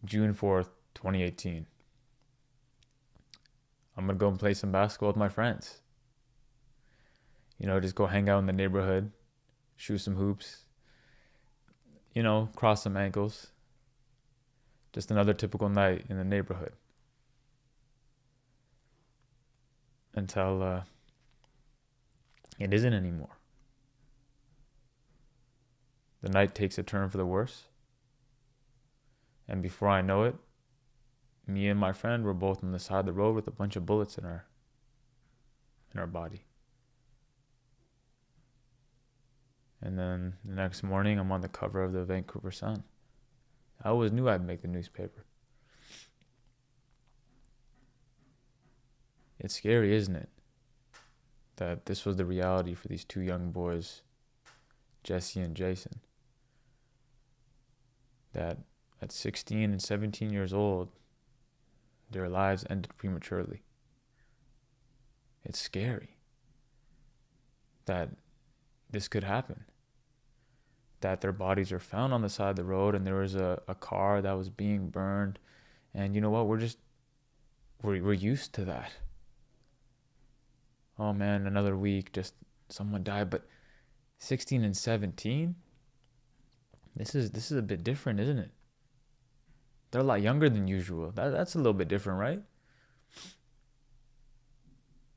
June 4th, 2018. I'm going to go and play some basketball with my friends. Just go hang out in the neighborhood, shoot some hoops, cross some ankles. Just another typical night in the neighborhood. Until it isn't anymore. The night takes a turn for the worse. And before I know it, me and my friend were both on the side of the road with a bunch of bullets in our body. And then the next morning, I'm on the cover of the Vancouver Sun. I always knew I'd make the newspaper. It's scary, isn't it? That this was the reality for these two young boys, Jesse and Jason. That at 16 and 17 years old, their lives ended prematurely. It's scary that this could happen. That their bodies are found on the side of the road and there was a car that was being burned. And you know what? We're used to that. Oh man, another week, just someone died. But 16 and 17, this is a bit different, isn't it? They're a lot younger than usual. That's a little bit different, right?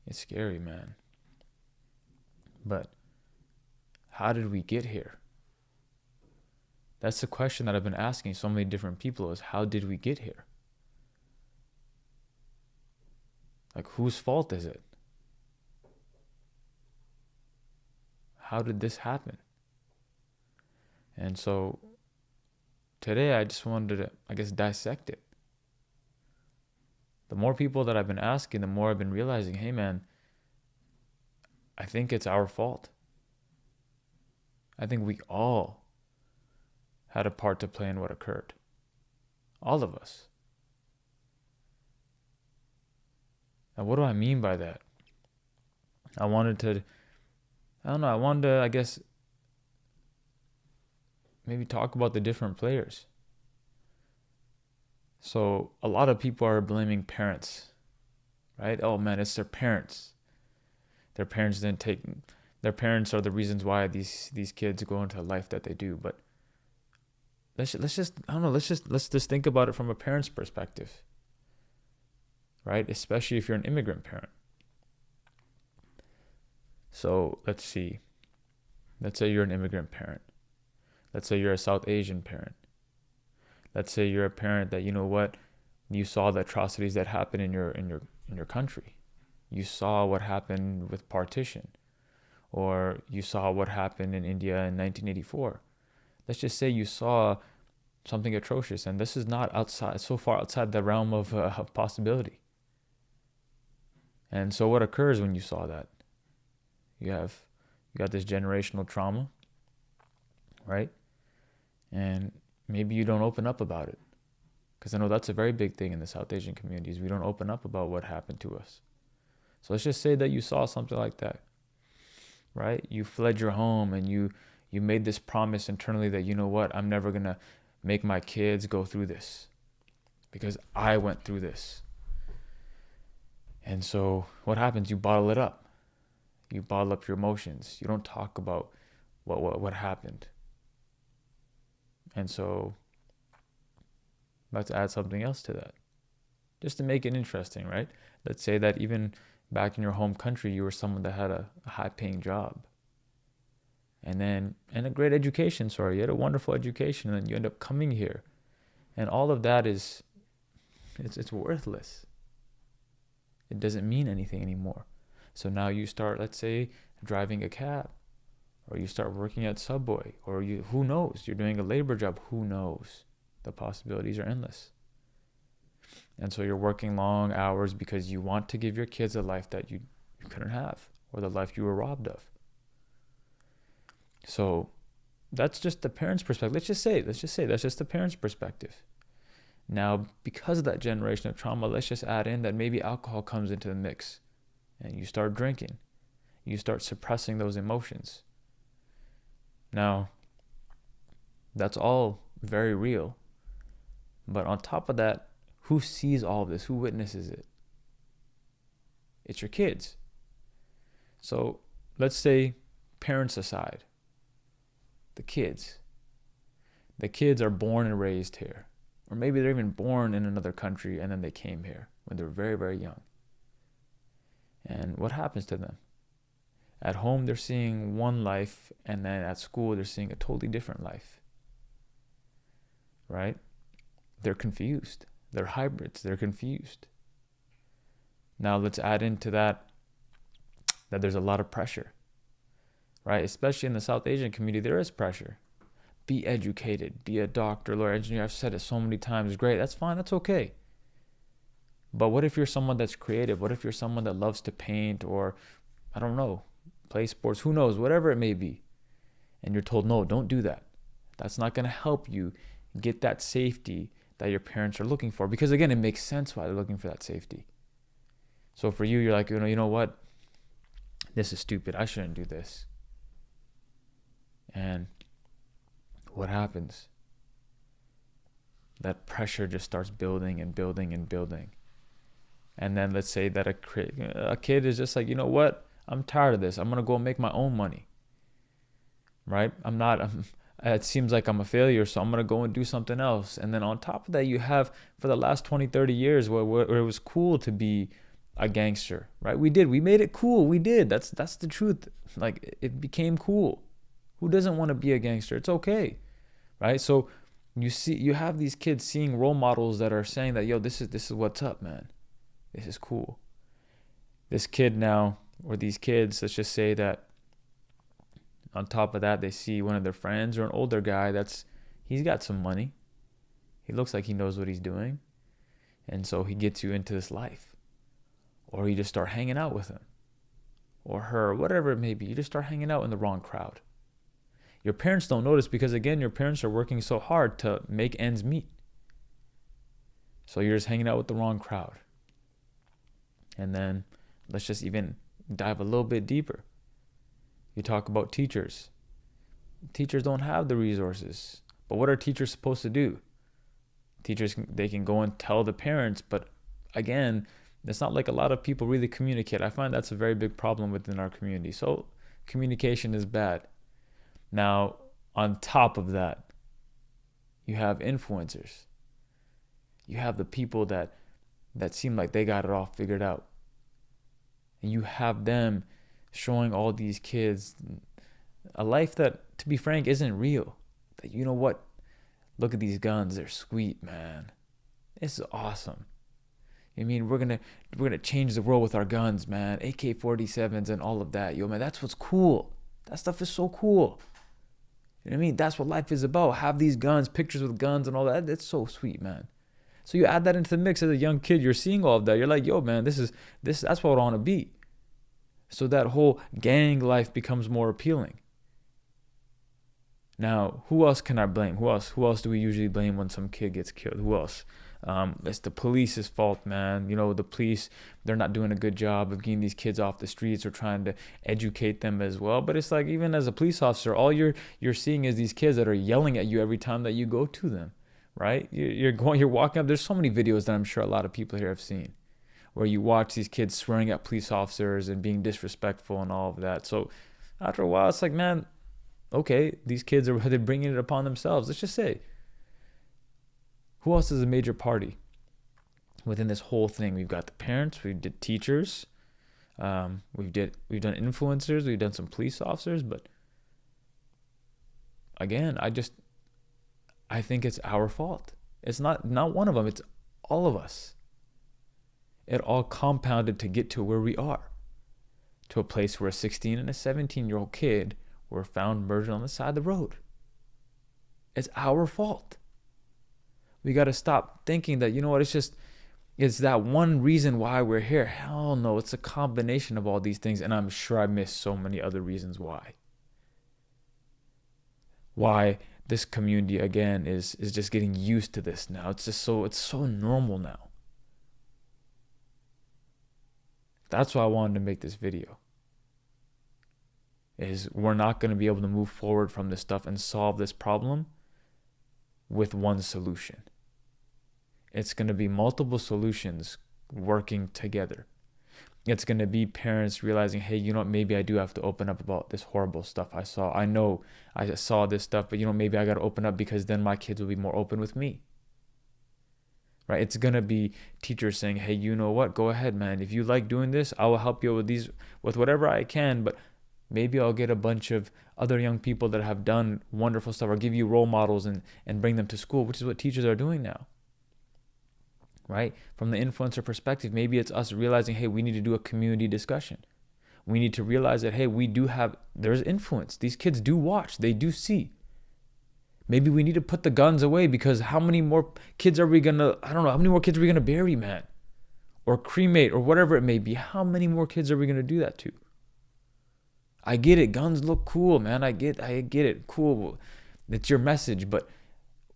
It's scary, man. But how did we get here? That's the question that I've been asking so many different people is how did we get here? Like, whose fault is it? How did this happen? And so today I just wanted to, dissect it. The more people that I've been asking, the more I've been realizing, hey man, I think it's our fault. I think we all had a part to play in what occurred. All of us. Now, what do I mean by that? I wanted to, maybe talk about the different players. So a lot of people are blaming parents, right? Oh man, it's their parents. Their parents are the reasons why these kids go into a life that they do. But let's just think about it from a parent's perspective, right? Especially if you're an immigrant parent. So let's see. Let's say you're an immigrant parent. Let's say you're a South Asian parent. Let's say you're a parent that, you know what, you saw the atrocities that happened in your country. You saw what happened with partition, or you saw what happened in India in 1984. Let's just say you saw something atrocious, and this is not so far outside the realm of possibility. And so what occurs when you saw that? You got this generational trauma, right? And maybe you don't open up about it. Because I know that's a very big thing in the South Asian communities. We don't open up about what happened to us. So let's just say that you saw something like that, right? You fled your home and you made this promise internally that, you know what, I'm never going to make my kids go through this because I went through this. And so what happens? You bottle it up. You bottle up your emotions. You don't talk about what happened. And so let's add something else to that, just to make it interesting, right? Let's say that even back in your home country, you were someone that had a high-paying job, and a great education. You had a wonderful education, and then you end up coming here, and all of that it's worthless. It doesn't mean anything anymore. So now you start, let's say, driving a cab, or you start working at Subway, or who knows, you're doing a labor job, who knows? The possibilities are endless. And so you're working long hours because you want to give your kids a life that you couldn't have, or the life you were robbed of. So that's just the parent's perspective. Let's just say that's just the parent's perspective. Now, because of that generation of trauma, let's just add in that maybe alcohol comes into the mix and you start drinking. You start suppressing those emotions. Now, that's all very real. But on top of that, who sees all of this? Who witnesses it? It's your kids. So let's say, parents aside, the kids. The kids are born and raised here. Or maybe they're even born in another country and then they came here when they're very, very young. And what happens to them? At home, they're seeing one life, and then at school, they're seeing a totally different life. Right? They're confused. They're hybrids. They're confused. Now let's add into that there's a lot of pressure. Right? Especially in the South Asian community, there is pressure. Be educated. Be a doctor, lawyer, engineer. I've said it so many times. Great. That's fine. That's okay. But what if you're someone that's creative? What if you're someone that loves to paint or, I don't know, play sports? Who knows? Whatever it may be. And you're told, no, don't do that. That's not going to help you get that safety that your parents are looking for. Because again, it makes sense why they're looking for that safety. So for you, you're like, you know what? This is stupid. I shouldn't do this. And what happens? That pressure just starts building and building and building. And then let's say that a kid is just like, you know what? I'm tired of this. I'm going to go make my own money. Right? It seems like I'm a failure, so I'm going to go and do something else. And then on top of that, you have for the last 20, 30 years where it was cool to be a gangster, right? We made it cool. We did. That's the truth. Like, it became cool. Who doesn't want to be a gangster? It's okay. Right? So you have these kids seeing role models that are saying that, yo, this is what's up, man. This is cool. This kid now, or these kids, let's just say that on top of that, they see one of their friends or an older guy he's got some money. He looks like he knows what he's doing. And so he gets you into this life. Or you just start hanging out with him. Or her, whatever it may be. You just start hanging out in the wrong crowd. Your parents don't notice because, again, your parents are working so hard to make ends meet. So you're just hanging out with the wrong crowd. And then let's just even dive a little bit deeper. You talk about teachers. Teachers don't have the resources. But what are teachers supposed to do? Teachers, they can go and tell the parents, but again, it's not like a lot of people really communicate. I find that's a very big problem within our community. So communication is bad. Now, on top of that, you have influencers. You have the people that seem like they got it all figured out. And you have them showing all these kids a life that, to be frank, isn't real. That, you know what? Look at these guns. They're sweet, man. This is awesome. I mean, we're gonna change the world with our guns, man. AK-47s and all of that. Yo, man, that's what's cool. That stuff is so cool. You know what I mean? That's what life is about. Have these guns, pictures with guns and all that. It's so sweet, man. So you add that into the mix as a young kid. You're seeing all of that. You're like, yo, man, that's what I want to be. So that whole gang life becomes more appealing. Now, who else can I blame? Who else do we usually blame when some kid gets killed? Who else? It's the police's fault, man. You know, the police, they're not doing a good job of getting these kids off the streets or trying to educate them as well. But it's like, even as a police officer, all you're seeing is these kids that are yelling at you every time that you go to them, right? You're walking up. There's so many videos that I'm sure a lot of people here have seen, where you watch these kids swearing at police officers and being disrespectful and all of that. So after a while, it's like, man, okay, these kids they're bringing it upon themselves. Let's just say, who else is a major party within this whole thing? We've got the parents, we did teachers, we've done influencers, we've done some police officers, but again, I think it's our fault. It's not one of them, it's all of us. It all compounded to get to where we are, to a place where a 16 and a 17-year-old kid were found murdered on the side of the road. It's our fault. We got to stop thinking that, you know what, it's that one reason why we're here. Hell no, it's a combination of all these things, and I'm sure I missed so many other reasons why. Why this community, again, is just getting used to this now. It's so normal now. That's why I wanted to make this video. Is we're not going to be able to move forward from this stuff and solve this problem with one solution. It's going to be multiple solutions working together. It's going to be parents realizing, hey, you know what, maybe I do have to open up about this horrible stuff I saw. I know I saw this stuff, but maybe I got to open up because then my kids will be more open with me. Right? It's going to be teachers saying, hey, you know what, go ahead, man. If you like doing this, I will help you with whatever I can, but maybe I'll get a bunch of other young people that have done wonderful stuff, or give you role models and bring them to school, which is what teachers are doing now. Right? From the influencer perspective, maybe it's us realizing, hey, we need to do a community discussion. We need to realize that, hey, there's influence. These kids do watch, they do see. Maybe we need to put the guns away, because how many more kids are we going to, I don't know, how many more kids are we going to bury, man? Or cremate, or whatever it may be. How many more kids are we going to do that to? I get it. Guns look cool, man. I get it. Cool. It's your message, but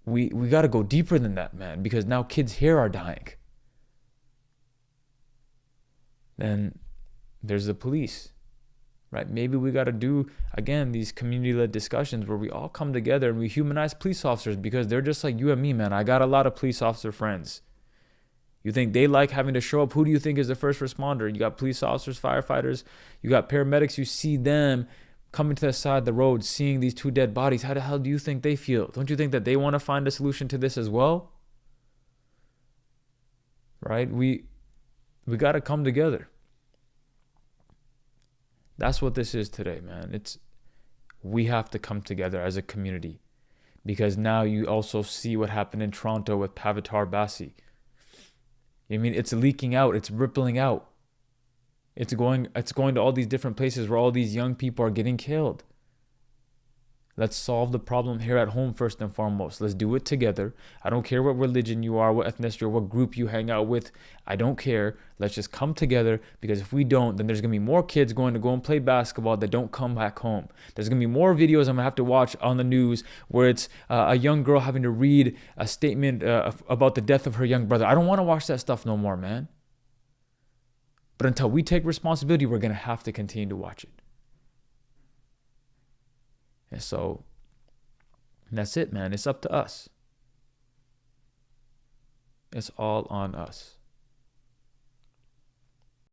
we got to go deeper than that, man, because now kids here are dying. Then there's the police. Right? Maybe we got to do, again, these community-led discussions where we all come together and we humanize police officers, because they're just like you and me, man. I got a lot of police officer friends. You think they like having to show up? Who do you think is the first responder? You got police officers, firefighters, you got paramedics. You see them coming to the side of the road, seeing these two dead bodies. How the hell do you think they feel? Don't you think that they want to find a solution to this as well? Right? We got to come together. That's what this is today, man. We have to come together as a community, because now you also see what happened in Toronto with Pavitar Bassi. I mean, it's leaking out, it's rippling out. It's going to all these different places where all these young people are getting killed. Let's solve the problem here at home first and foremost. Let's do it together. I don't care what religion you are, what ethnicity, or what group you hang out with. I don't care. Let's just come together, because if we don't, then there's going to be more kids going to go and play basketball that don't come back home. There's going to be more videos I'm going to have to watch on the news where it's a young girl having to read a statement about the death of her young brother. I don't want to watch that stuff no more, man. But until we take responsibility, we're going to have to continue to watch it. And so that's it, man. It's up to us. It's all on us.